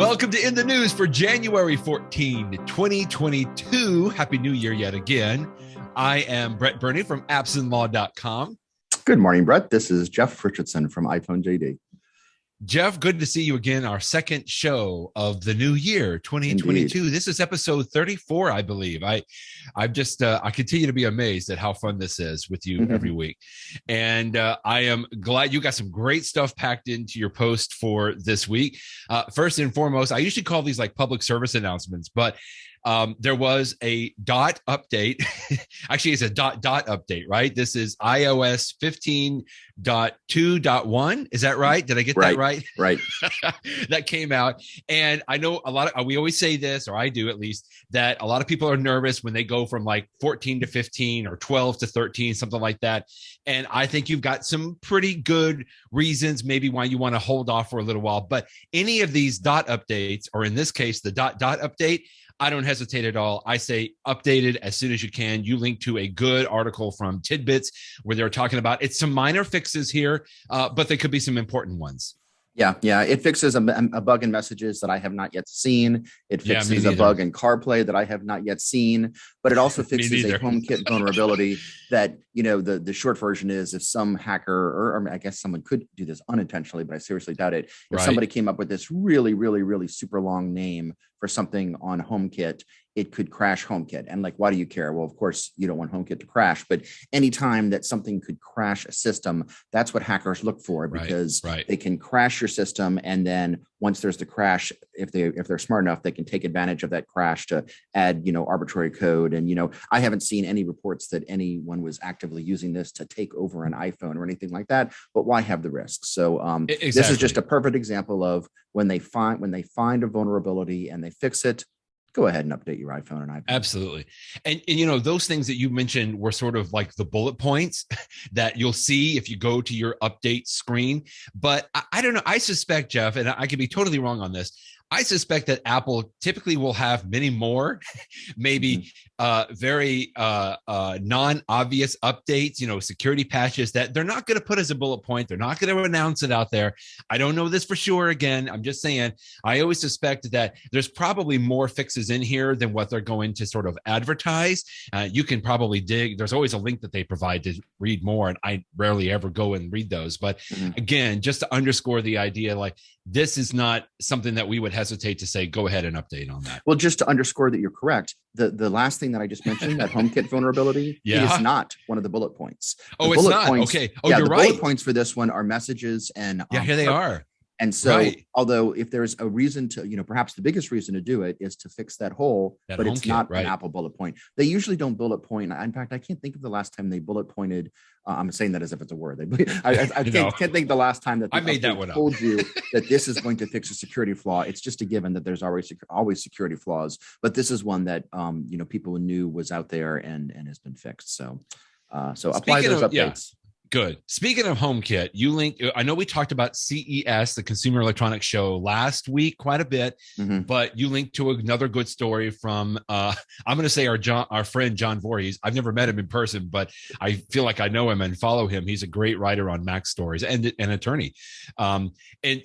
Welcome to In the News for January 14, 2022. Happy New Year yet again. I am Brett Burney from appsandlaw.com. Good morning, Brett. This is Jeff Richardson from iPhone JD. Jeff, good to see you again. Our second show of the new year, 2022. Indeed. This is episode 34, I believe. I continue to be amazed at how fun this is with you every week. And I am glad you got some great stuff packed into your post for this week. First and foremost, I usually call these like public service announcements, but there was a dot update. Actually, it's a dot update, right? This is iOS 15.2.1. Is that right? Did I get that right? Right. That came out. And I know we always say this, or I do at least, that a lot of people are nervous when they go from like 14 to 15 or 12 to 13, something like that. And I think you've got some pretty good reasons maybe why you want to hold off for a little while. But any of these dot updates, or in this case, the dot update, I don't hesitate at all. I say updated as soon as you can. You link to a good article from Tidbits where they're talking about it's some minor fixes here, but they could be some important ones. Yeah. It fixes a bug in messages that I have not yet seen. It fixes a bug in CarPlay that I have not yet seen, but it also fixes a HomeKit vulnerability that, the short version is if some hacker, or I guess someone could do this unintentionally, but I seriously doubt it. If somebody came up with this really, really, really super long name for something on HomeKit, it could crash HomeKit. And why do you care? Well, of course, you don't want HomeKit to crash, but anytime that something could crash a system, that's what hackers look for, because they can crash your system. And then once there's the crash, if they're smart enough, they can take advantage of that crash to add, arbitrary code. And, I haven't seen any reports that anyone was actively using this to take over an iPhone or anything like that, but why have the risk? So This is just a perfect example of when they find a vulnerability and they fix it, go ahead and update your iPhone and iPad. Absolutely. And those things that you mentioned were sort of like the bullet points that you'll see if you go to your update screen. But I don't know. I suspect, Jeff, and I could be totally wrong on this, I suspect that Apple typically will have many more, maybe very non-obvious updates, security patches that they're not going to put as a bullet point. They're not going to announce it out there. I don't know this for sure. Again, I'm just saying, I always suspect that there's probably more fixes in here than what they're going to sort of advertise. You can probably dig. There's always a link that they provide to read more, and I rarely ever go and read those. But again, just to underscore the idea, this is not something that we would hesitate to say, go ahead and update on that. Well, just to underscore that you're correct, the last thing that I just mentioned, that HomeKit vulnerability, it is not one of the bullet points. It's not? Okay. You're right. Bullet points for this one are messages and here they are. And so, although if there's a reason to, perhaps the biggest reason to do it is to fix that hole, but it's not an Apple bullet point. They usually don't bullet point. In fact, I can't think of the last time they bullet pointed. I'm saying that as if it's a word. I can't think the last time that I made that one told you that this is going to fix a security flaw. It's just a given that there's always security flaws, but this is one that people knew was out there and has been fixed. So apply those updates. Yeah. Good. Speaking of HomeKit, you linked. I know we talked about CES, the Consumer Electronics Show, last week quite a bit, but you linked to another good story from. I'm going to say our friend John Voorhees. I've never met him in person, but I feel like I know him and follow him. He's a great writer on Mac stories and an attorney, and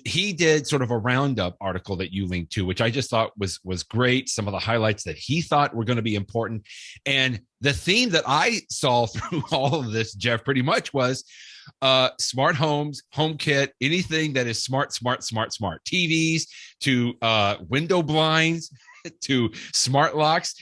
he did sort of a Roundup article that you linked to, which I just thought was great. Some of the highlights that he thought were going to be important, and the theme that I saw through all of this, Jeff, pretty much was smart homes, HomeKit, anything that is smart. TVs to window blinds to smart locks.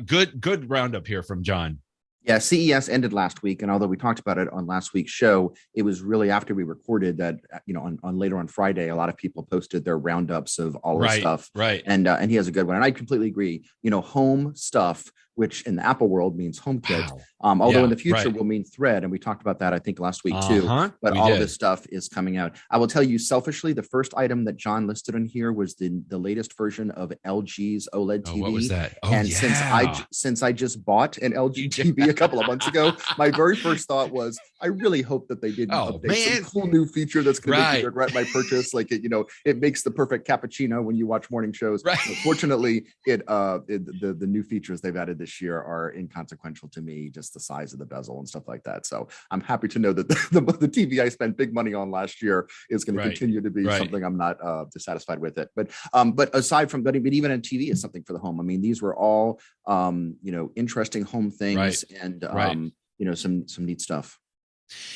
Good roundup here from John. Yeah, CES ended last week, and although we talked about it on last week's show, it was really after we recorded that. On later on Friday, a lot of people posted their roundups of all this stuff. Right, and he has a good one, and I completely agree. Home stuff, which in the Apple world means HomeKit, although in the future will mean Thread, and we talked about that I think last week too. But all of this stuff is coming out. I will tell you selfishly, the first item that John listed in here was the latest version of LG's OLED TV. What was that? Since I just bought an LG TV a couple of months ago, my very first thought was, I really hope that they didn't update some cool new feature that's going to make you regret my purchase. Like it makes the perfect cappuccino when you watch morning shows. Right. Fortunately, the new features they've added this year are inconsequential to me, just the size of the bezel and stuff like that. So I'm happy to know that the TV I spent big money on last year is going to continue to be something I'm not dissatisfied with it. But aside from that, even a TV is something for the home. I mean, these were all interesting home things and some neat stuff.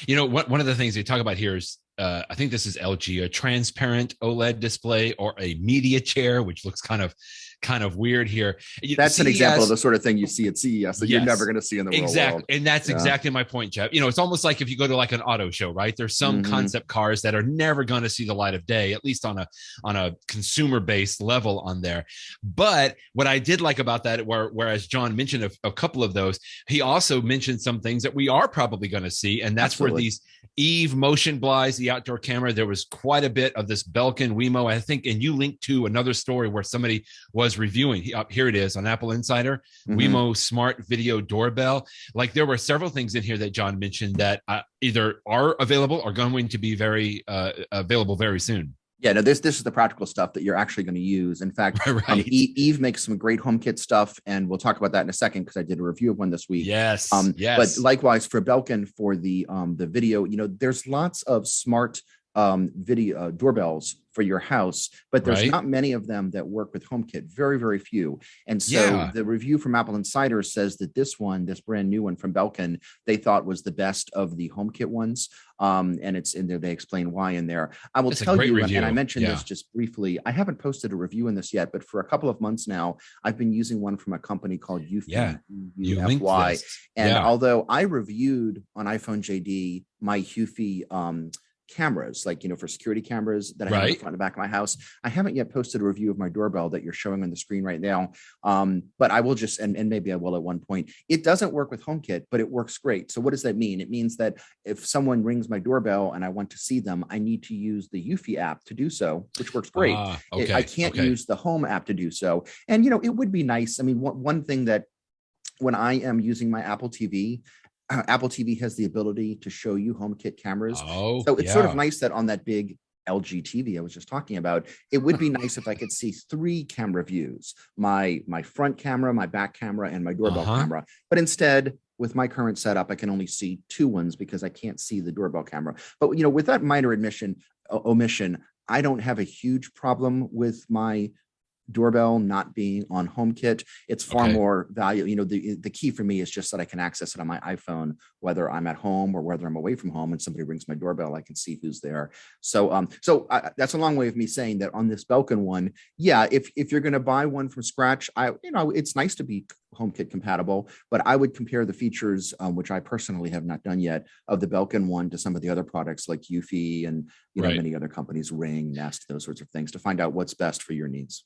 One of the things they talk about here is I think this is LG, a transparent OLED display or a media chair, which looks kind of weird here. That's CES, an example of the sort of thing you see at CES that you're never going to see in the real world. And that's exactly my point, Jeff. It's almost like if you go to like an auto show, right? There's some concept cars that are never going to see the light of day, at least on a consumer-based level on there. But what I did like about that, whereas John mentioned a couple of those, he also mentioned some things that we are probably going to see, and that's where these Eve motion blinds, the outdoor camera, there was quite a bit of this Belkin Wemo, I think, and you linked to another story where somebody was reviewing. Here it is on Apple Insider, Wemo Smart Video Doorbell. Like there were several things in here that John mentioned that either are available or going to be very available very soon. Yeah, no, this is the practical stuff that you're actually going to use. In fact, Eve makes some great HomeKit stuff, and we'll talk about that in a second because I did a review of one this week. Yes. But likewise for Belkin for the video, there's lots of smart video doorbells for your house, but there's not many of them that work with HomeKit. Very, very few. And so the review from Apple Insider says that this brand new one from Belkin, they thought was the best of the HomeKit ones. And it's in there. They explain why in there. I will tell you, and I mentioned this just briefly. I haven't posted a review in this yet, but for a couple of months now, I've been using one from a company called Eufy, UFY. And although I reviewed on iPhone JD my Eufy cameras, like for security cameras that I have in the front and the back of my house, I haven't yet posted a review of my doorbell that you're showing on the screen right now. But I will just and maybe I will at one point. It doesn't work with HomeKit, but it works great. So what does that mean? It means that if someone rings my doorbell and I want to see them, I need to use the Eufy app to do so, which works great. I can't use the Home app to do so. And it would be nice. I mean, one thing that when I am using my Apple TV has the ability to show you HomeKit cameras. So it's sort of nice that on that big LG TV I was just talking about, it would be nice if I could see 3 camera views, my front camera, my back camera, and my doorbell camera. But instead, with my current setup, I can only see 2 ones because I can't see the doorbell camera. But with that minor omission, I don't have a huge problem with my doorbell not being on HomeKit. It's far more valuable. The key for me is just that I can access it on my iPhone, whether I'm at home or whether I'm away from home, and somebody rings my doorbell, I can see who's there. So that's a long way of me saying that on this Belkin one, if you're going to buy one from scratch, it's nice to be HomeKit compatible, but I would compare the features, which I personally have not done yet, of the Belkin one to some of the other products like Eufy and many other companies, Ring, Nest, those sorts of things, to find out what's best for your needs.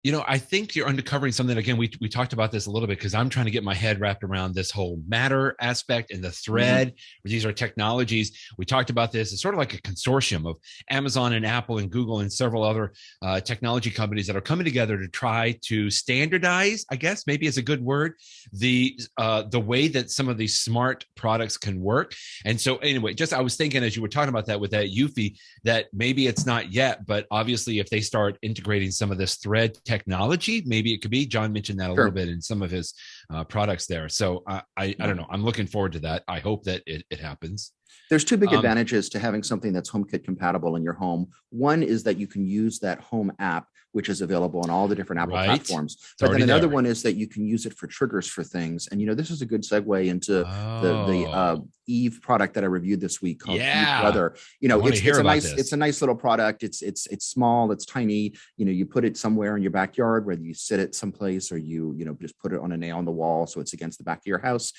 I think you're uncovering something. Again, we talked about this a little bit because I'm trying to get my head wrapped around this whole Matter aspect and the thread. These are technologies. We talked about this. It's sort of like a consortium of Amazon and Apple and Google and several other technology companies that are coming together to try to standardize, I guess maybe is a good word, the way that some of these smart products can work. And so anyway, I was thinking as you were talking about that with that Eufy, that maybe it's not yet, but obviously if they start integrating some of this thread technology, maybe it could be. John mentioned that a little bit in some of his products there. So I don't know. I'm looking forward to that. I hope that it happens. There's 2 big advantages to having something that's HomeKit compatible in your home. One is that you can use that Home app, which is available on all the different Apple platforms. But then another one is that you can use it for triggers for things. And this is a good segue into the Eve product that I reviewed this week called Eve Weather. It's a nice little product. It's small, it's tiny. You put it somewhere in your backyard, whether you sit it someplace or you just put it on a nail on the wall so it's against the back of your house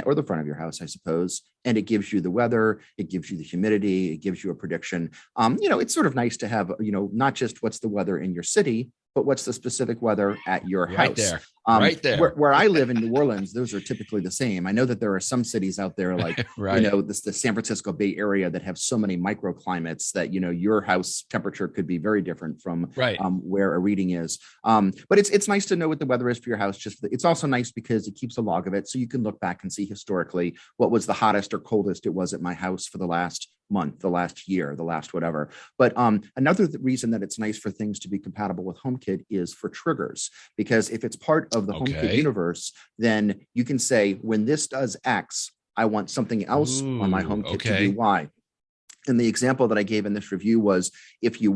or the front of your house, I suppose. And it gives you the weather, it gives you the humidity, it gives you a prediction. It's sort of nice to have, not just what's the weather in your city, but what's the specific weather at your house? Right there. Where I live in New Orleans, those are typically the same. I know that there are some cities out there like, the San Francisco Bay Area that have so many microclimates that, your house temperature could be very different from where a reading is. But it's nice to know what the weather is for your house. It's also nice because it keeps a log of it. So you can look back and see historically what was the hottest or coldest it was at my house for the last month, the last year, the last whatever. But another reason that it's nice for things to be compatible with HomeKit is for triggers, because if it's part of the HomeKit universe, then you can say, when this does X, I want something else on my HomeKit to do Y. And the example that I gave in this review was if you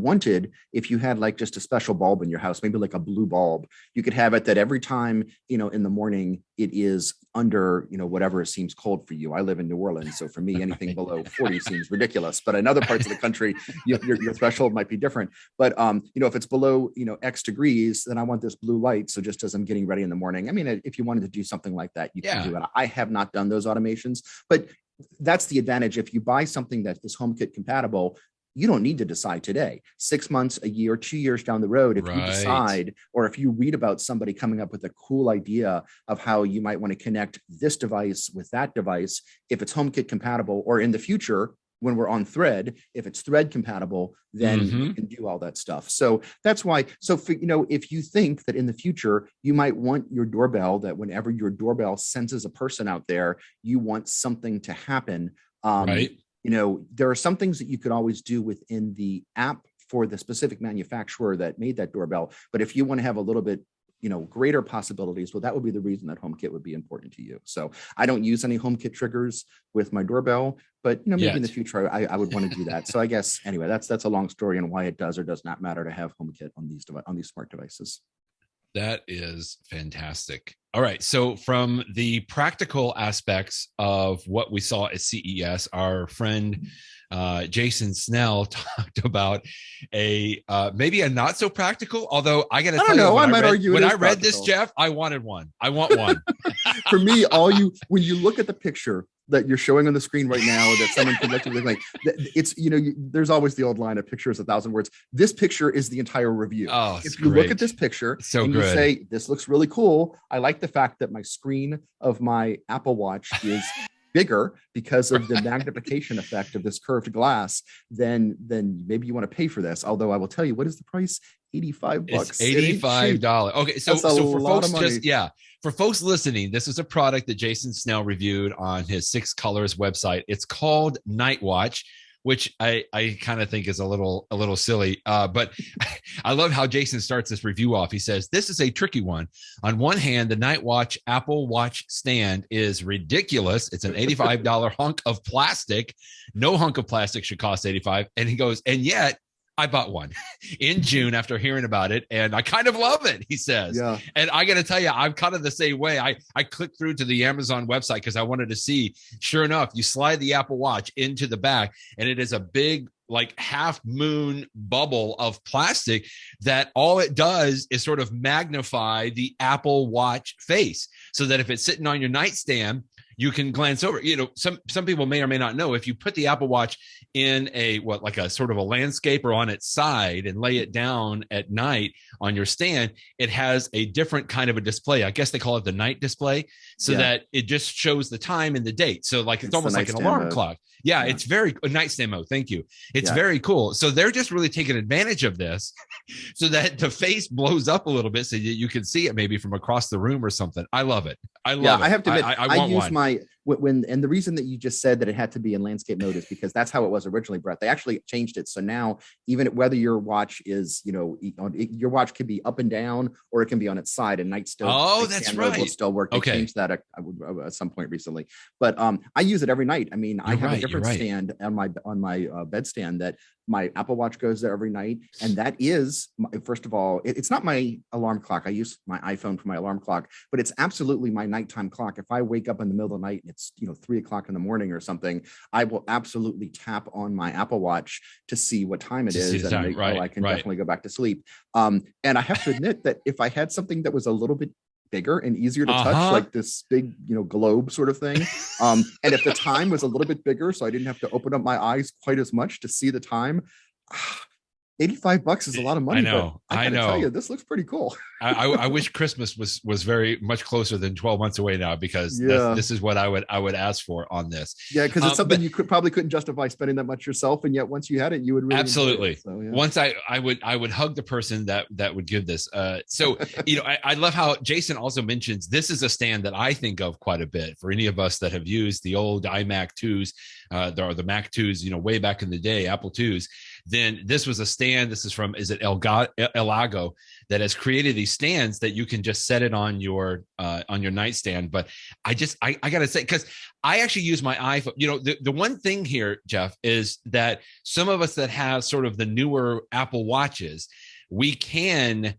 had like just a special bulb in your house, maybe like a blue bulb, you could have it that every time, in the morning it is under, whatever it seems cold for you. I live in New Orleans. So for me, anything below 40 seems ridiculous. But in other parts of the country, your threshold might be different. But, if it's below, X degrees, then I want this blue light. So just as I'm getting ready in the morning, I mean, if you wanted to do something like that, you can do it. I have not done those automations, but that's the advantage. If you buy something that is HomeKit compatible, you don't need to decide today. 6 months, a year, 2 years down the road, if you decide, or if you read about somebody coming up with a cool idea of how you might want to connect this device with that device, if it's HomeKit compatible, or in the future, when we're on Thread, if it's Thread compatible, then you can do all that stuff. So that's why. So for, if you think that in the future you might want your doorbell, that whenever your doorbell senses a person out there, you want something to happen. There are some things that you could always do within the app for the specific manufacturer that made that doorbell. But if you want to have a little bit greater possibilities, well, that would be the reason that HomeKit would be important to you. So I don't use any HomeKit triggers with my doorbell, but maybe in the future I would want to do that. So I guess anyway, that's a long story on why it does or does not matter to have HomeKit on these smart devices. That is fantastic. All right. So from the practical aspects of what we saw at CES, our friend Jason Snell talked about maybe a not so practical, although I got to tell you, when I read this, Jeff, I wanted one. I want one. For me, when you look at the picture that you're showing on the screen right now, that someone could look at, like, it's, there's always the old line, a picture is 1,000 words. This picture is the entire review. Oh, if you look at this picture and you say, this looks really cool. I like the fact that my screen of my Apple Watch is bigger because of the magnification effect of this curved glass, then maybe you want to pay for this. Although I will tell you, what is the price? $85. It's $85. Okay, so for folks for folks listening, this is a product that Jason Snell reviewed on his 6 Colors website. It's called NightWatch, which I kind of think is a little silly. But I love how Jason starts this review off. He says, this is a tricky one. On one hand, the NightWatch Apple Watch stand is ridiculous. It's an $85 hunk of plastic. No hunk of plastic should cost $85. And he goes, and yet I bought one in June after hearing about it, and I kind of love it, he says. Yeah. And I got to tell you, I'm kind of the same way. I clicked through to the Amazon website because I wanted to see, sure enough, you slide the Apple Watch into the back, and it is a big, like, half moon bubble of plastic that all it does is sort of magnify the Apple Watch face, so that if it's sitting on your nightstand, you can glance over. Some people may or may not know, if you put the Apple Watch in like a sort of a landscape or on its side and lay it down at night on your stand, it has a different kind of a display. I guess they call it the night display, so that it just shows the time and the date. So like it's almost like an alarm clock. Yeah, it's very nightstand mode. Thank you. It's very cool. So they're just really taking advantage of this so that the face blows up a little bit so that you can see it maybe from across the room or something. I love it. I love it. I have to admit, I use one. And the reason that you just said that it had to be in landscape mode is because that's how it was originally, Brett. They actually changed it. So now, even whether your watch is, your watch can be up and down, or it can be on its side, and night still. Oh, that's right. Will still work. They changed that at some point recently. But I use it every night. I mean, I have a different stand on my bedstand that my Apple Watch goes there every night. And that is, first of all, it's not my alarm clock. I use my iPhone for my alarm clock, but it's absolutely my nighttime clock. If I wake up in the middle of the night and it's 3:00 in the morning or something, I will absolutely tap on my Apple Watch to see what time it is, and I can definitely go back to sleep. And I have to admit that if I had something that was a little bit bigger and easier to touch, like this big globe sort of thing, and if the time was a little bit bigger, so I didn't have to open up my eyes quite as much to see the time, $85 is a lot of money. I know. But I gotta tell you, this looks pretty cool. I wish Christmas was very much closer than 12 months away now, because this is what I would ask for on this. Yeah, because it's something you probably couldn't justify spending that much yourself, and yet once you had it, you would really absolutely. So, yeah. Once I would hug the person that would give this. So I love how Jason also mentions this is a stand that I think of quite a bit for any of us that have used the old iMac 2s, or the Mac 2s, way back in the day, Apple 2s. Then this was a stand. This is from, is it Elago, that has created these stands that you can just set it on your nightstand. But I gotta say, because I actually use my iPhone. The one thing here, Jeff, is that some of us that have sort of the newer Apple Watches, we can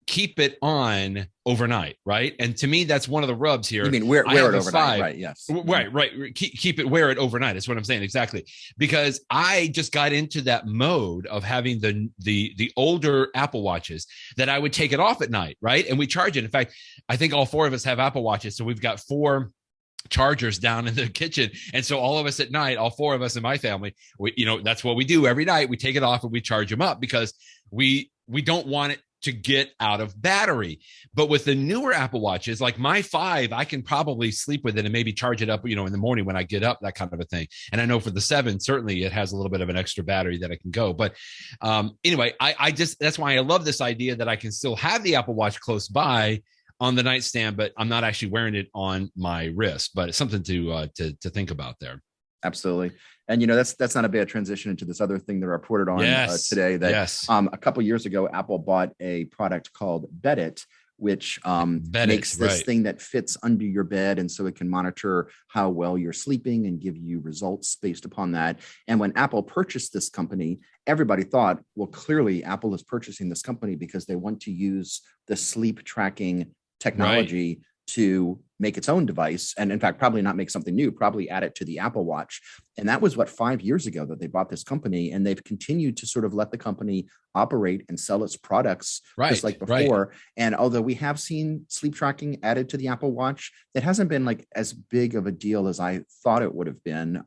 keep it on overnight, right? And to me, that's one of the rubs here. You mean wear it overnight, right? Yes. Right. Wear it overnight. That's what I'm saying. Exactly. Because I just got into that mode of having the older Apple Watches that I would take it off at night, right? And we charge it. In fact, I think all four of us have Apple Watches. So we've got 4 chargers down in the kitchen. And so all of us at night, all 4 of us in my family, that's what we do every night. We take it off and we charge them up, because we don't want it to get out of battery. But with the newer Apple Watches, like my 5, I can probably sleep with it and maybe charge it up, in the morning when I get up, that kind of a thing. And I know for the 7, certainly it has a little bit of an extra battery that I can go. But anyway, that's why I love this idea that I can still have the Apple Watch close by on the nightstand, but I'm not actually wearing it on my wrist. But it's something to think about there. Absolutely. And, that's not a bad transition into this other thing that I reported on today, that a couple of years ago, Apple bought a product called Bedit, which makes this thing that fits under your bed. And so it can monitor how well you're sleeping and give you results based upon that. And when Apple purchased this company, everybody thought, well, clearly Apple is purchasing this company because they want to use the sleep tracking technology to make its own device, and in fact probably not make something new, probably add it to the Apple Watch. And that was 5 years ago that they bought this company, and they've continued to sort of let the company operate and sell its products just like before. And although we have seen sleep tracking added to the Apple Watch, it hasn't been like as big of a deal as I thought it would have been.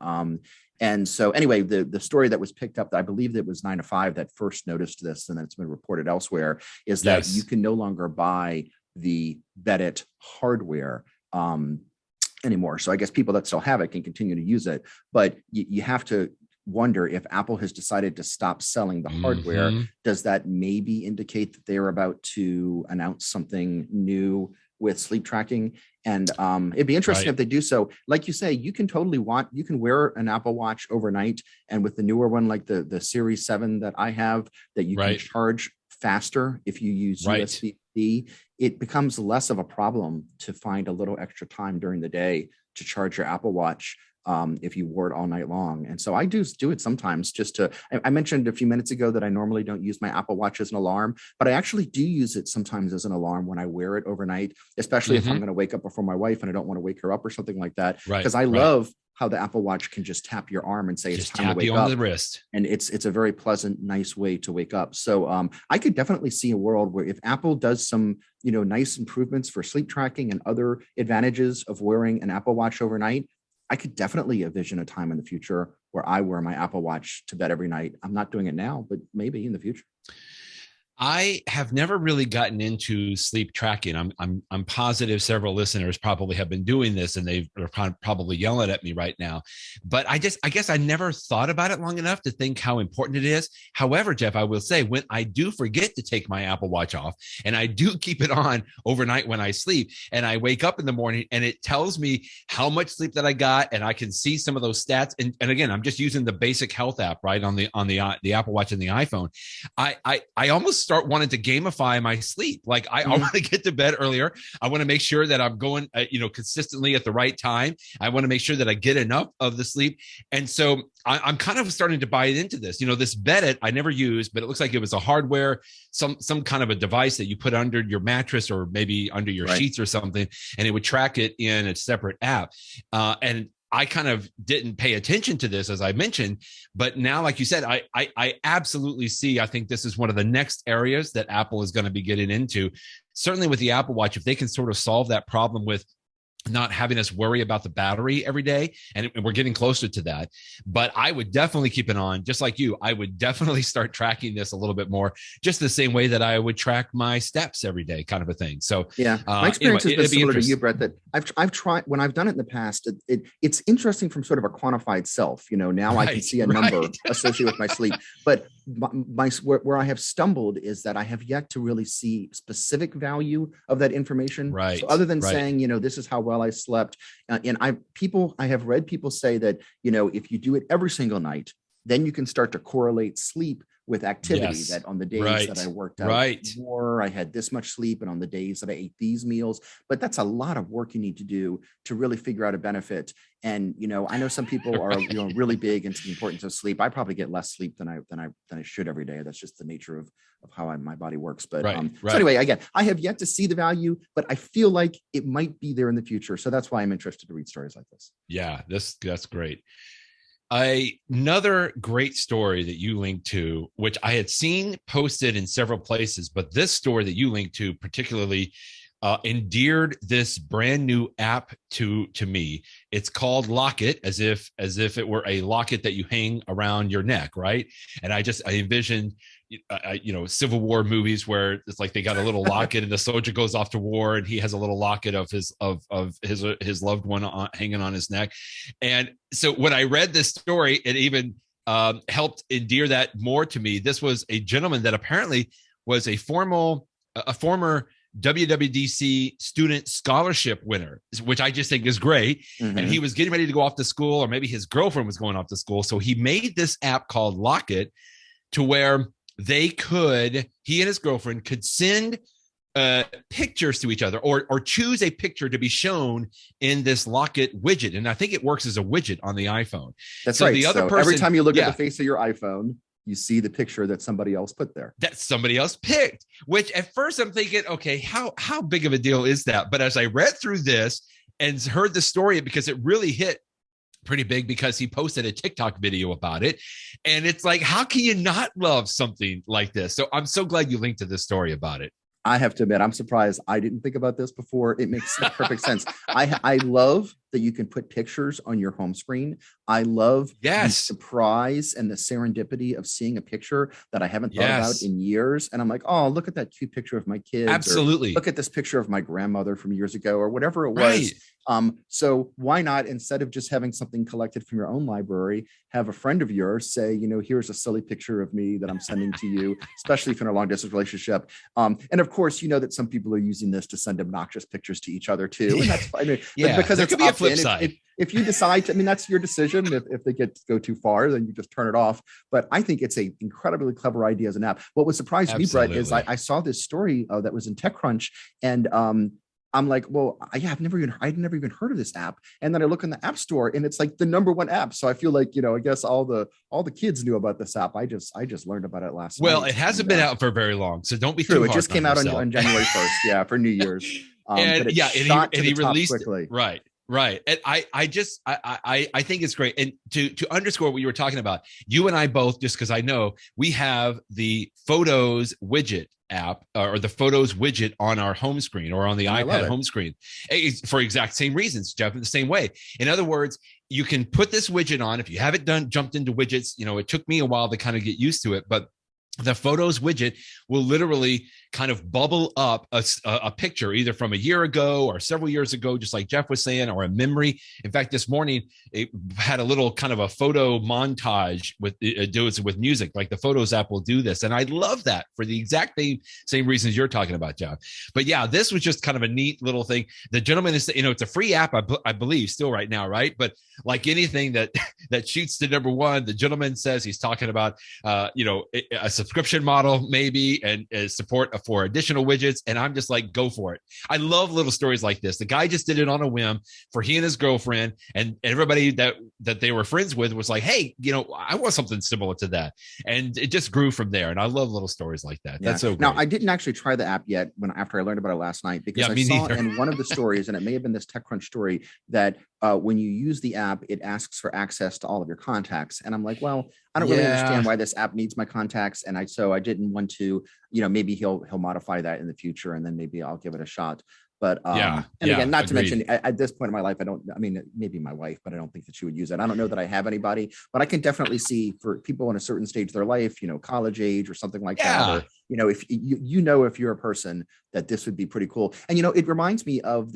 And so anyway, the story that was picked up, I believe that it was 9 to 5 that first noticed this, and then it's been reported elsewhere, is that you can no longer buy the Bedit hardware anymore. So I guess people that still have it can continue to use it, but you have to wonder if Apple has decided to stop selling the hardware. Does that maybe indicate that they're about to announce something new with sleep tracking? And it'd be interesting if they do so. Like you say, you can wear an Apple Watch overnight, and with the newer one, like the Series 7 that I have, that you can charge faster if you use USB-C, it becomes less of a problem to find a little extra time during the day to charge your Apple Watch if you wore it all night long. And so I do it sometimes I mentioned a few minutes ago that I normally don't use my Apple Watch as an alarm, but I actually do use it sometimes as an alarm when I wear it overnight, especially if I'm going to wake up before my wife and I don't want to wake her up or something like that. Because I love how the Apple Watch can just tap your arm and say it's time to wake up. On the wrist. And it's a very pleasant, nice way to wake up. So I could definitely see a world where if Apple does some, nice improvements for sleep tracking and other advantages of wearing an Apple Watch overnight, I could definitely envision a time in the future where I wear my Apple Watch to bed every night. I'm not doing it now, but maybe in the future. I have never really gotten into sleep tracking. I'm positive several listeners probably have been doing this, and they're probably yelling at me right now. But I guess I never thought about it long enough to think how important it is. However, Jeff, I will say, when I do forget to take my Apple Watch off, and I do keep it on overnight when I sleep, and I wake up in the morning and it tells me how much sleep that I got, and I can see some of those stats. And again, I'm just using the basic health app right on the Apple Watch and the iPhone. I almost start wanting to gamify my sleep. Like I want to get to bed earlier. I want to make sure that I'm going, consistently at the right time. I want to make sure that I get enough of the sleep. And so I'm kind of starting to buy into this. This Bedit I never used, but it looks like it was a hardware, some kind of a device that you put under your mattress or maybe under your sheets or something, and it would track it in a separate app. And I kind of didn't pay attention to this, as I mentioned, but now, like you said, I absolutely see, I think this is one of the next areas that Apple is going to be getting into, certainly with the Apple Watch. If they can sort of solve that problem with not having us worry about the battery every day. And we're getting closer to that. But I would definitely keep it on, just like you. I would definitely start tracking this a little bit more, just the same way that I would track my steps every day, kind of a thing. So yeah, my experience has been similar to you, Brett, that I've tried, when I've done it in the past, it's interesting from sort of a quantified self. Now I can see a number associated with my sleep. But where I have stumbled is that I have yet to really see specific value of that information. Right. So other than saying, this is how well I slept. And I have read people say that, if you do it every single night, then you can start to correlate sleep with activity. That on the days that I worked out more, I had this much sleep, and on the days that I ate these meals. But that's a lot of work you need to do to really figure out a benefit. And I know some people are really big into the importance of sleep. I probably get less sleep than I should every day. That's just the nature of how my body works. But so anyway, again, I have yet to see the value, but I feel like it might be there in the future. So that's why I'm interested to read stories like this. Yeah, that's great. Another great story that you linked to, which I had seen posted in several places, but this story that you linked to particularly endeared this brand new app to me. It's called Locket, as if it were a locket that you hang around your neck, right? And I envisioned Civil War movies where it's like they got a little locket and the soldier goes off to war and he has a little locket of his loved one hanging on his neck. And so when I read this story, it even helped endear that more to me. This was a gentleman that apparently was a former WWDC student scholarship winner, which I just think is great. Mm-hmm. And he was getting ready to go off to school, or maybe his girlfriend was going off to school. So he made this app called Locket to where he and his girlfriend could send pictures to each other, or choose a picture to be shown in this Locket widget. And I think it works as a widget on the iPhone. That's right. The other person, every time you look at the face of your iPhone, you see the picture that somebody else put there. That somebody else picked, which at first I'm thinking, okay, how big of a deal is that? But as I read through this and heard the story, because it really hit pretty big, because he posted a TikTok video about it. And it's like, how can you not love something like this? So I'm so glad you linked to this story about it. I have to admit, I'm surprised I didn't think about this before. It makes perfect sense. I love that you can put pictures on your home screen. I love the surprise and the serendipity of seeing a picture that I haven't thought about in years. And I'm like, oh, look at that cute picture of my kids. Absolutely. Look at this picture of my grandmother from years ago, or whatever it was. So why not, instead of just having something collected from your own library, have a friend of yours say, here's a silly picture of me that I'm sending to you, especially if you're in a long distance relationship. And of course, that some people are using this to send obnoxious pictures to each other too. And that's fine. Because it's a flip side. If you decide to, that's your decision. If they go too far, then you just turn it off. But I think it's an incredibly clever idea as an app. What was surprised me, Brett, is I saw this story that was in TechCrunch, and I'm like, well, I'd never even heard of this app. And then I look in the app store, and it's like the #1 app. So I feel like, I guess all the kids knew about this app. I just learned about it last night. Well, it hasn't been out for very long, so don't be true. Too it hard just came out on January 1st, for New Year's. And he released quickly. Right. And I think it's great. And to underscore what you were talking about, you and I both, just because I know, we have the Photos widget app, or the Photos widget on our home screen, or on the iPad home screen, for exact same reasons, Jeff, in the same way. In other words, you can put this widget on. If you haven't jumped into widgets, it took me a while to kind of get used to it, but the Photos widget will literally kind of bubble up a picture, either from a year ago or several years ago, just like Jeff was saying, or a memory. In fact, this morning it had a little kind of a photo montage with music, like the Photos app will do this. And I love that for the exact same reasons you're talking about, Jeff. But yeah, this was just kind of a neat little thing. The gentleman is, it's a free app, I believe, still right now, right? But like anything that shoots to #1, the gentleman says he's talking about, a subscription model maybe, and support for additional widgets. And I'm just like, go for it. I love little stories like this. The guy just did it on a whim for he and his girlfriend, and everybody that they were friends with was like, hey, I want something similar to that. And it just grew from there. And I love little stories like that. That's so great. Now, I didn't actually try the app yet after I learned about it last night, because I saw in one of the stories, and it may have been this TechCrunch story, that when you use the app, it asks for access to all of your contacts. And I'm like, well, I don't really understand why this app needs my contacts. And so I didn't want to, maybe he'll modify that in the future, and then maybe I'll give it a shot. But and again, not agreed. to mention at this point in my life, maybe my wife, but I don't think that she would use it. I don't know that I have anybody, but I can definitely see for people in a certain stage of their life, college age or something like that, or if if you're a person that this would be pretty cool. And it reminds me of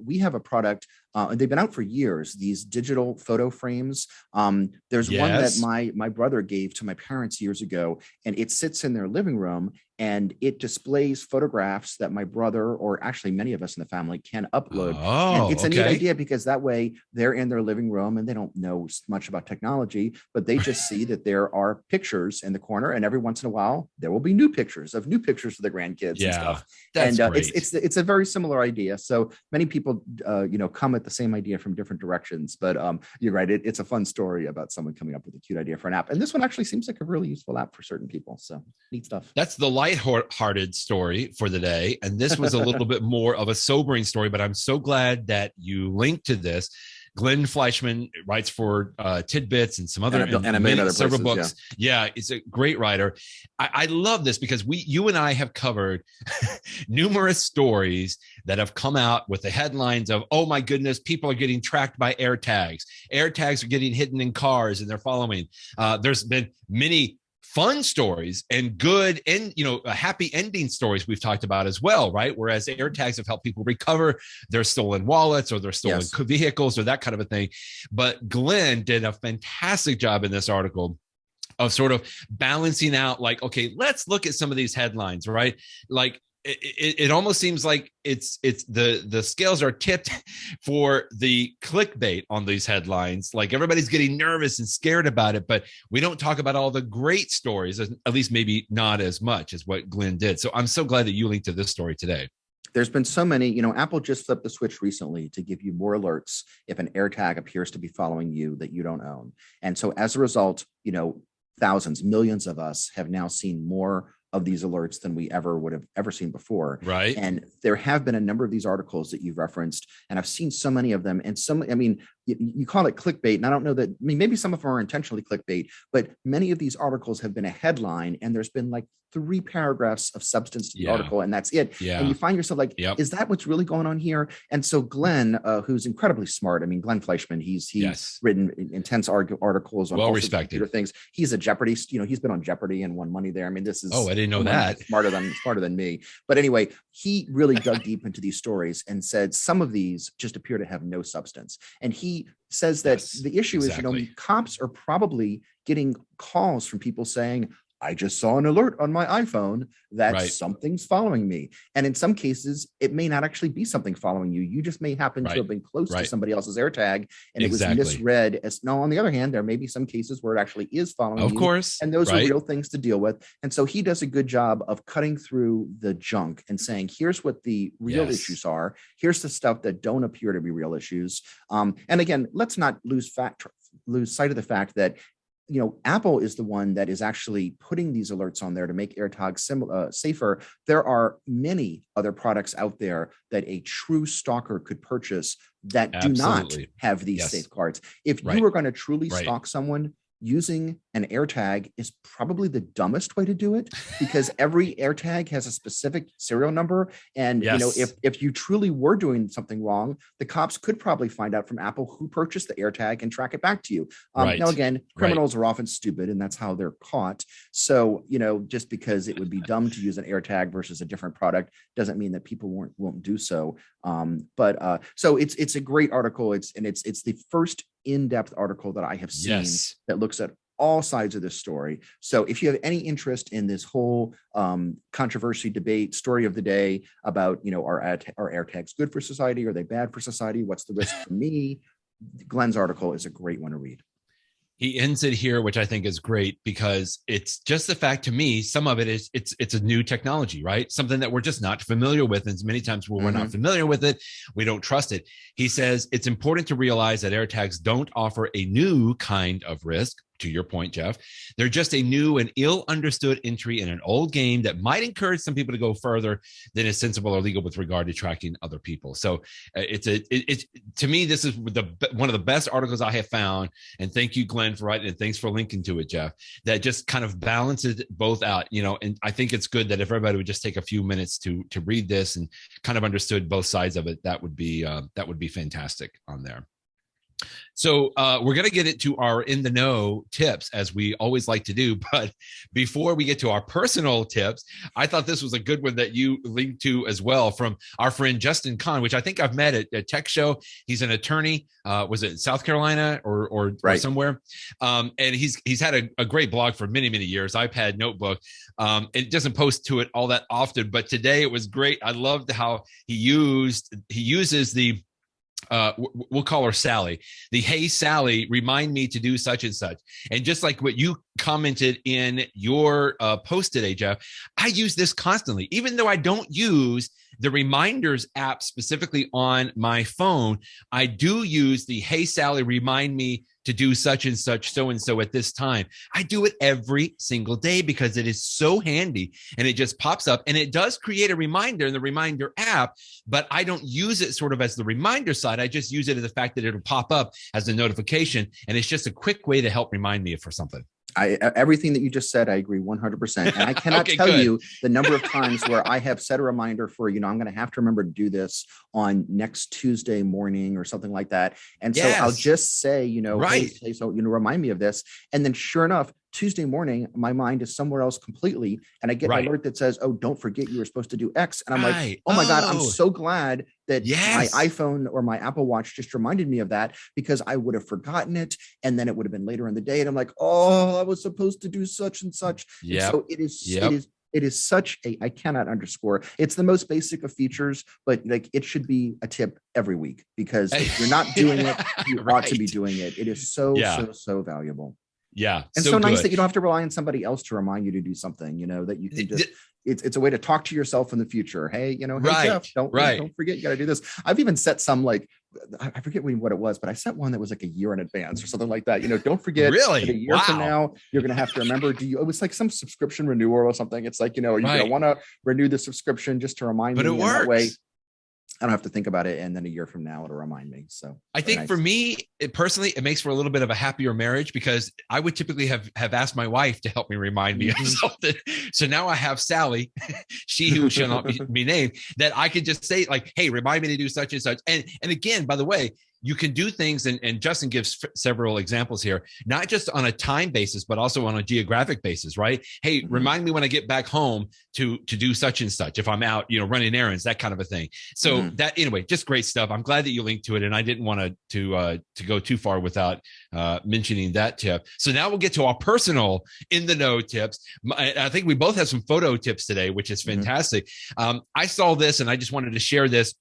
we have a product, and they've been out for years, these digital photo frames. There's one that my brother gave to my parents years ago, and it sits in their living room and it displays photographs that my brother, or actually many of us in the family, can upload. And it's a neat idea because that way they're in their living room and they don't know much about technology, but they just see that there are pictures in the corner, and every once in a while there will be new pictures for the grandkids and stuff. That's great. It's a very similar idea. So many people come at the same idea from different directions, but you're right. It's a fun story about someone coming up with a cute idea for an app, and this one actually seems like a really useful app for certain people. So neat stuff. That's the lighthearted story for the day, and this was a little bit more of a sobering story, but I'm so glad that you linked to this. Glenn Fleishman writes for Tidbits and some other several books. Yeah, he's a great writer. I love this because you and I have covered numerous stories that have come out with the headlines of, oh my goodness, people are getting tracked by AirTags. AirTags are getting hidden in cars and they're following. There's been many fun stories and good and happy ending stories we've talked about as well, right? Whereas AirTags have helped people recover their stolen wallets or their stolen vehicles or that kind of a thing. But Glenn did a fantastic job in this article of sort of balancing out, like, okay, let's look at some of these headlines, right? Like, it almost seems like it's the scales are tipped for the clickbait on these headlines. Like everybody's getting nervous and scared about it, but we don't talk about all the great stories, at least maybe not as much as what Glenn did. So I'm so glad that you linked to this story today. There's been so many, Apple just flipped the switch recently to give you more alerts if an AirTag appears to be following you that you don't own. And so as a result, thousands, millions of us have now seen more of these alerts than we would have ever seen before. Right. And there have been a number of these articles that you've referenced, and I've seen so many of them. And you call it clickbait, and I don't know that, maybe some of them are intentionally clickbait, but many of these articles have been a headline and there's been like 3 paragraphs of substance to the article, and that's it. Yeah. And you find yourself like, is that what's really going on here? And so Glenn, who's incredibly smart, Glenn Fleishman, he's written intense articles on well-respected things. He's a Jeopardy, he's been on Jeopardy and won money there. This is, I didn't know that. Smarter than me. But anyway, he really dug deep into these stories and said some of these just appear to have no substance. And he says that the issue is, cops are probably getting calls from people saying, I just saw an alert on my iPhone that something's following me. And in some cases, it may not actually be something following you. You just may happen to have been close to somebody else's AirTag, and it was misread as. Now, on the other hand, there may be some cases where it actually is following you. Of course. And those are real things to deal with. And so he does a good job of cutting through the junk and saying, here's what the real issues are. Here's the stuff that don't appear to be real issues. And again, let's not lose sight of the fact that Apple is the one that is actually putting these alerts on there to make AirTags safer. There are many other products out there that a true stalker could purchase that do not have these safeguards. If you were going to truly stalk someone, using an AirTag is probably the dumbest way to do it, because every AirTag has a specific serial number. And, if you truly were doing something wrong, the cops could probably find out from Apple who purchased the AirTag and track it back to you. Now, again, criminals are often stupid, and that's how they're caught. So, just because it would be dumb to use an AirTag versus a different product doesn't mean that people won't do so. So it's a great article. It's the first in-depth article that I have seen that looks at all sides of this story. So if you have any interest in this whole controversy debate, story of the day about, are AirTags good for society? Are they bad for society? What's the risk for me? Glenn's article is a great one to read. He ends it here, which I think is great, because it's just the fact, to me, some of it is it's a new technology, right? Something that we're just not familiar with. And many times when we're not familiar with it, we don't trust it. He says it's important to realize that AirTags don't offer a new kind of risk. to your point, Jeff. They're just a new and ill-understood entry in an old game that might encourage some people to go further than is sensible or legal with regard to tracking other people. So it's to me, this is one of the best articles I have found. And thank you, Glenn, for writing it. Thanks for linking to it, Jeff. That just kind of balances both out, and I think it's good that if everybody would just take a few minutes to read this and kind of understood both sides of it, that would be fantastic on there. So we're going to get into our in the know tips, as we always like to do. But before we get to our personal tips, I thought this was a good one that you linked to as well, from our friend Justin Kahn, which I think I've met at a tech show. He's an attorney. Was it South Carolina or somewhere? And he's had a great blog for many, many years, iPad Notebook. It doesn't post to it all that often, but today it was great. I loved how he uses the we'll call her Sally. The "Hey Sally, remind me to do such and such." And just like what you commented in your post today, Jeff, I use this constantly. Even though I don't use the reminders app specifically on my phone, I do use the "Hey Sally, remind me to do such and such, so and so at this time." I do it every single day because it is so handy, and it just pops up, and it does create a reminder in the reminder app, but I don't use it sort of as the reminder side. I just use it as the fact that it'll pop up as a notification, and it's just a quick way to help remind me for something. Everything that you just said, I agree 100%. And I cannot tell you the number of times where I have set a reminder for, I'm going to have to remember to do this on next Tuesday morning or something like that. And so I'll just say, hey, so, remind me of this. And then sure enough, Tuesday morning, my mind is somewhere else completely. And I get an alert that says, "Oh, don't forget you were supposed to do X." And I'm like, oh my God, I'm so glad that my iPhone or my Apple Watch just reminded me of that, because I would have forgotten it. And then it would have been later in the day. And I'm like, oh, I was supposed to do such and such. Yeah. So it is such a, I cannot underscore. It's the most basic of features, but like it should be a tip every week, because if you're not doing it, you ought to be doing it. It is so valuable. Yeah. And so nice that you don't have to rely on somebody else to remind you to do something, that you can just, it's a way to talk to yourself in the future. Hey, hey, Jeff, don't forget, you got to do this. I've even set some, like, I forget what it was, but I set one that was like a year in advance or something like that. Don't forget, really? A year from now, you're going to have to remember, it was like some subscription renewal or something. It's like, you're going to want to renew the subscription just to remind me. But it works. That way I don't have to think about it, and then a year from now it'll remind me. So I think for me, personally, it makes for a little bit of a happier marriage, because I would typically have asked my wife to help me remind me of something. So now I have Sally, she who shall not be named, that I could just say, like, "Hey, remind me to do such and such." And again, by the way, you can do things, and Justin gives several examples here, not just on a time basis, but also on a geographic basis, right? Hey, remind me when I get back home to do such and such, if I'm out, running errands, that kind of a thing. So that, anyway, just great stuff. I'm glad that you linked to it, and I didn't want to go too far without mentioning that tip. So now we'll get to our personal in the know tips. I think we both have some photo tips today, which is fantastic. I saw this, and I just wanted to share this.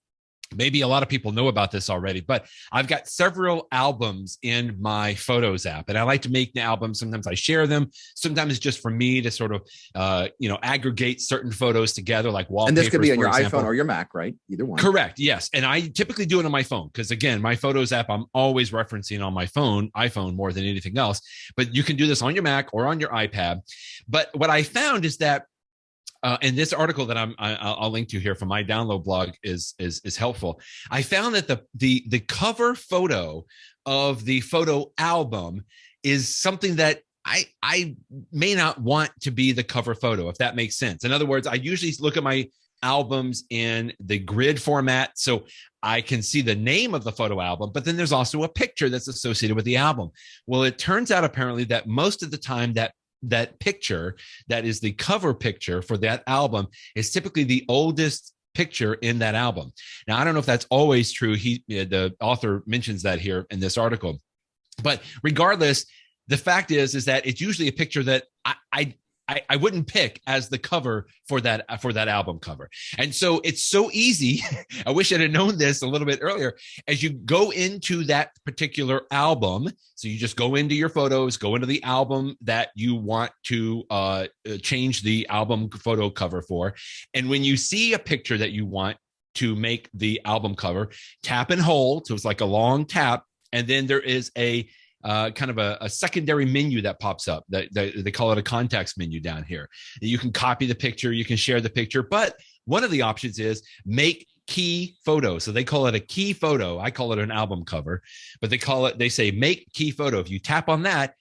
Maybe a lot of people know about this already, but I've got several albums in my Photos app, and I like to make the albums. Sometimes I share them. Sometimes it's just for me to sort of, aggregate certain photos together, like wallpapers. And this could be on your iPhone or your Mac, right? Either one. Correct. Yes. And I typically do it on my phone, because again, my Photos app, I'm always referencing on my iPhone more than anything else, but you can do this on your Mac or on your iPad. But what I found is that and this article that I'll link to here from my download blog is helpful. I found that the cover photo of the photo album is something that I may not want to be the cover photo, if that makes sense. In other words, I usually look at my albums in the grid format, so I can see the name of the photo album, but then there's also a picture that's associated with the album. Well, it turns out apparently that most of the time that picture that is the cover picture for that album is typically the oldest picture in that album. Now, I don't know if that's always true. The author mentions that here in this article, but regardless, the fact is that it's usually a picture that I wouldn't pick as the cover for that album cover. And so it's so easy. I wish I'd have known this a little bit earlier. As you go into that particular album, so you just go into your photos, go into the album that you want to change the album photo cover for. And when you see a picture that you want to make the album cover, tap and hold. So it's like a long tap. And then there is a kind of a secondary menu that pops up. That they call it a context menu down here. You can copy the picture, you can share the picture, but one of the options is make key photo. So they call it a key photo. I call it an album cover, but they say make key photo. If you tap on that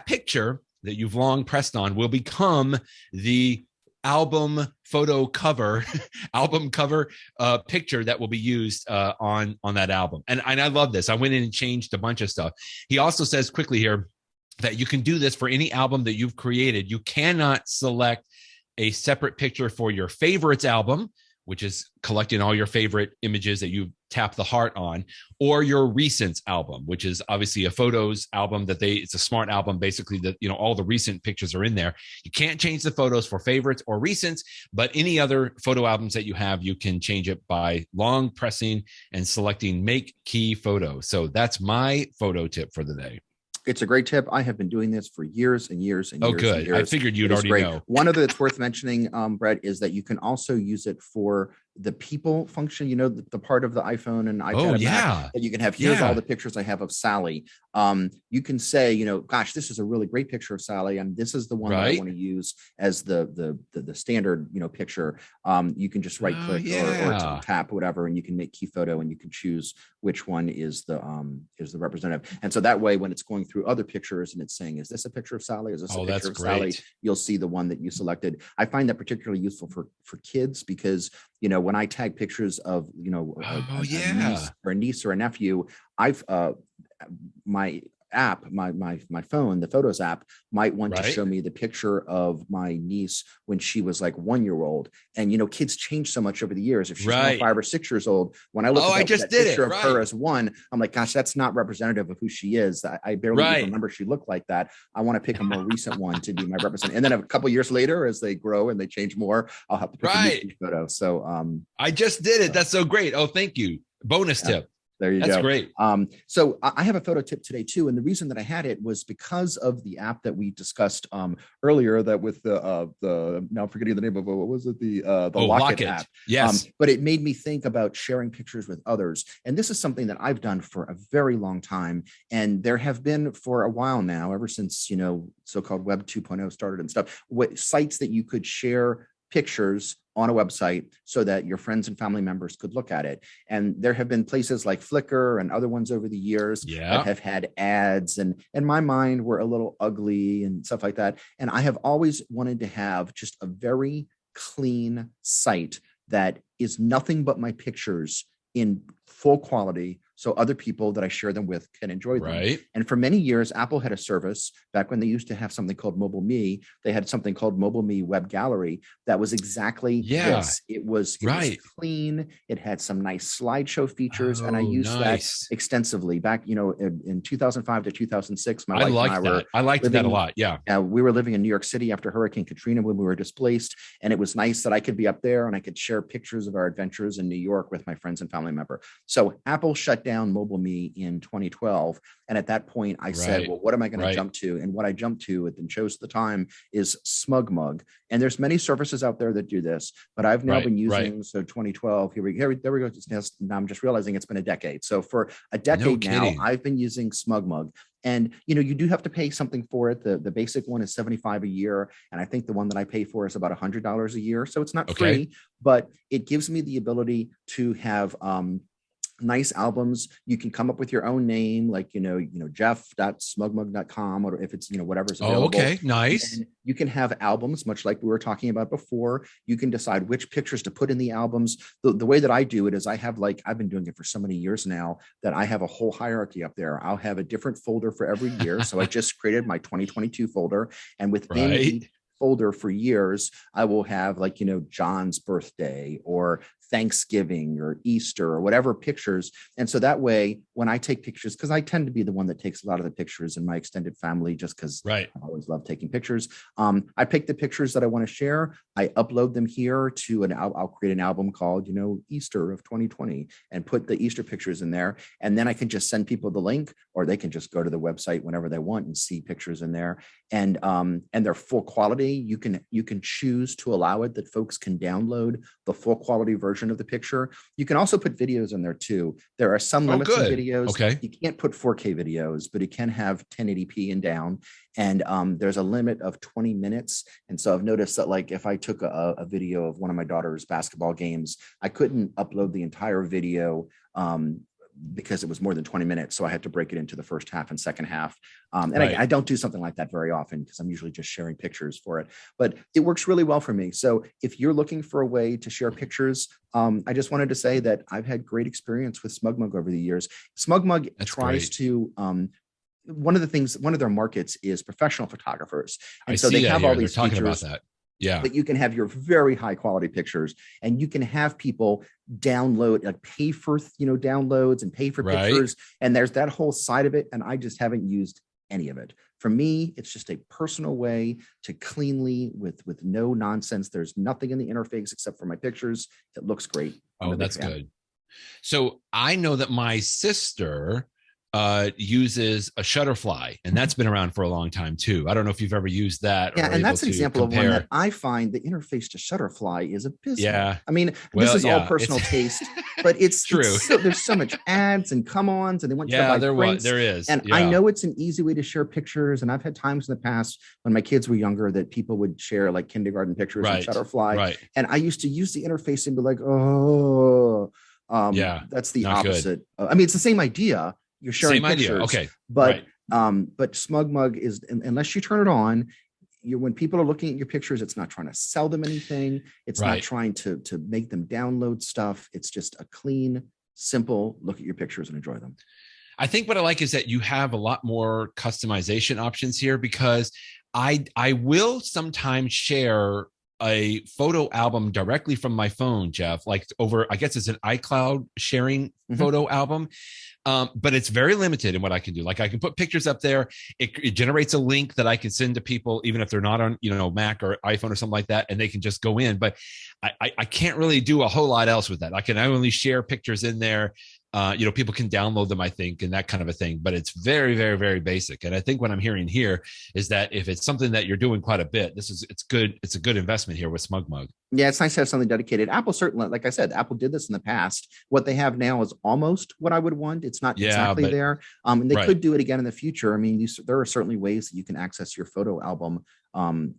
picture that you've long pressed on will become the album photo cover, picture that will be used on that album. And I love this. I went in and changed a bunch of stuff. He also says quickly here that you can do this for any album that you've created. You cannot select a separate picture for your favorites album, which is collecting all your favorite images that you tap the heart on, or your recents album, which is obviously a photos album it's a smart album, basically, that, you know, all the recent pictures are in there. You can't change the photos for favorites or recents, but any other photo albums that you have, you can change it by long pressing and selecting make key photo. So that's my photo tip for the day. It's a great tip. I have been doing this for years and years and years. Oh, good. And years. I figured you'd already know. One of that's worth mentioning, Brett, is that you can also use it for the people function. You know, the part of the iPhone and iPad and Mac that you can have. Here's all the pictures I have of Sally. You can say, you know, gosh, this is a really great picture of Sally, and this is the one that I want to use as the standard, you know, picture. You can just right click or tap whatever, and you can make key photo, and you can choose which one is the representative. And so that way, when it's going through other pictures and it's saying, is this a picture of Sally? Is this a picture of Sally? You'll see the one that you selected. I find that particularly useful for kids because, you know, when I tag pictures of, you know, a niece or a nephew, my app, my phone, the Photos app might want to show me the picture of my niece when she was like 1 year old. And, you know, kids change so much over the years. If she's now 5 or 6 years old, when I look at that picture of her as one, I'm like, gosh, that's not representative of who she is. I barely even remember she looked like that. I want to pick a more recent one to be my representative. And then a couple of years later, as they grow and they change more, I'll have to pick a new photo. So I just did it. That's so great. Oh, thank you. Bonus tip. There you go. That's great. So I have a photo tip today too, and the reason that I had it was because of the app that we discussed earlier. That with the now I'm forgetting the name of it. What was it? The Locket app. Yes. But it made me think about sharing pictures with others, and this is something that I've done for a very long time. And there have been for a while now, ever since, you know, so-called Web 2.0 started and stuff, sites that you could share pictures on a website so that your friends and family members could look at it. And there have been places like Flickr and other ones over the years that have had ads, and in my mind were a little ugly and stuff like that. And I have always wanted to have just a very clean site that is nothing but my pictures in full quality, so other people that I share them with can enjoy them. Right. And for many years, Apple had a service back when they used to have something called Mobile Me. They had something called Mobile Me Web Gallery that was exactly this. It was clean. It had some nice slideshow features, and I used that extensively back, you know, in 2005 to 2006. My wife and I liked that a lot. Yeah. We were living in New York City after Hurricane Katrina when we were displaced, and it was nice that I could be up there and I could share pictures of our adventures in New York with my friends and family member. So Apple shut down Mobile Me in 2012. And at that point, I said, well, what am I going to jump to? And what I jumped to and chose at the time is SmugMug. And there's many services out there that do this, but I've now been using, so 2012, there we go. Now I'm just realizing it's been a decade. So for a decade now, I've been using SmugMug. And, you know, you do have to pay something for it. The basic one is $75 a year. And I think the one that I pay for is about $100 a year. So it's not free, but it gives me the ability to have nice albums. You can come up with your own name, like, you know, jeff.smugmug.com, or if it's, you know, whatever's available. Oh, okay. Nice. And you can have albums, much like we were talking about before. You can decide which pictures to put in the albums. The way that I do it is I have, like, I've been doing it for so many years now that I have a whole hierarchy up there. I'll have a different folder for every year. So I just created my 2022 folder, and within each folder for years, I will have, like, you know, John's birthday or Thanksgiving or Easter or whatever pictures. And so that way, when I take pictures, because I tend to be the one that takes a lot of the pictures in my extended family, just because I always love taking pictures. I pick the pictures that I want to share. I upload them here to I'll create an album called, you know, Easter of 2020, and put the Easter pictures in there. And then I can just send people the link, or they can just go to the website whenever they want and see pictures in there. And they're full quality. way you can choose to allow it that folks can download the full quality version of the picture. You can also put videos in there too. There are some limits on videos. Okay. You can't put 4K videos, but it can have 1080p and down. And there's a limit of 20 minutes. And so I've noticed that, like, if I took a video of one of my daughter's basketball games, I couldn't upload the entire video because it was more than 20 minutes. So I had to break it into the first half and second half. And I don't do something like that very often because I'm usually just sharing pictures for it, but it works really well for me. So if you're looking for a way to share pictures, I just wanted to say that I've had great experience with SmugMug over the years. SmugMug tries to, one of their markets is professional photographers. And so they have all these features that you can have your very high quality pictures, and you can have people download, like pay for, downloads and pay for pictures. And there's that whole side of it. And I just haven't used any of it. For me, it's just a personal way to cleanly, with no nonsense. There's nothing in the interface except for my pictures. It looks great. Oh, that's good. So I know that my sister uses a Shutterfly, and that's been around for a long time too. I don't know if you've ever used that. Yeah, and that's an example of one that I find the interface to Shutterfly is abysmal. Yeah, I mean, this is all personal taste, but it's true. There's so much ads and come-ons, and they want you to buy prints. There is, and I know it's an easy way to share pictures. And I've had times in the past when my kids were younger that people would share like kindergarten pictures on Shutterfly, and I used to use the interface and be like, that's the opposite. I mean, it's the same idea. You're sharing pictures, okay, but SmugMug is, unless you turn it on, when people are looking at your pictures, it's not trying to sell them anything. It's not trying to make them download stuff. It's just a clean, simple look at your pictures and enjoy them. I think what I like is that you have a lot more customization options here, because I will sometimes share a photo album directly from my phone, Jeff, like over, I guess it's an iCloud sharing photo album. But it's very limited in what I can do. Like I can put pictures up there. It generates a link that I can send to people, even if they're not on, Mac or iPhone or something like that, and they can just go in. But I can't really do a whole lot else with that. I can only share pictures in there. People can download them, I think, and that kind of a thing, but it's very, very, very basic. And I think what I'm hearing here is that if it's something that you're doing quite a bit, it's good. It's a good investment here with SmugMug. Yeah, it's nice to have something dedicated. Apple certainly, like I said, Apple did this in the past. What they have now is almost what I would want. It's not exactly there. And they could do it again in the future. I mean, there are certainly ways that you can access your photo album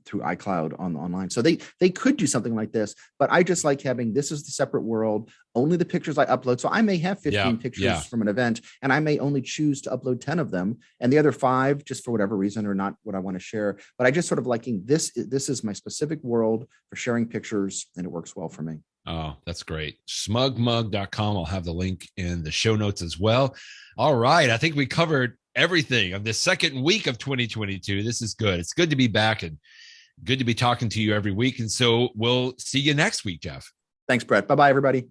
through iCloud online. So they could do something like this, but I just like having, this is the separate world, only the pictures I upload. So I may have 15 pictures from an event, and I may only choose to upload 10 of them, and the other 5, just for whatever reason, are not what I want to share. But I just sort of liking this is my specific world for sharing pictures, and it works well for me. Oh, that's great. SmugMug.com. I'll have the link in the show notes as well. All right. I think we covered everything on the second week of 2022. This is good. It's good to be back and good to be talking to you every week. And so we'll see you next week, Jeff. Thanks, Brett. Bye-bye, everybody.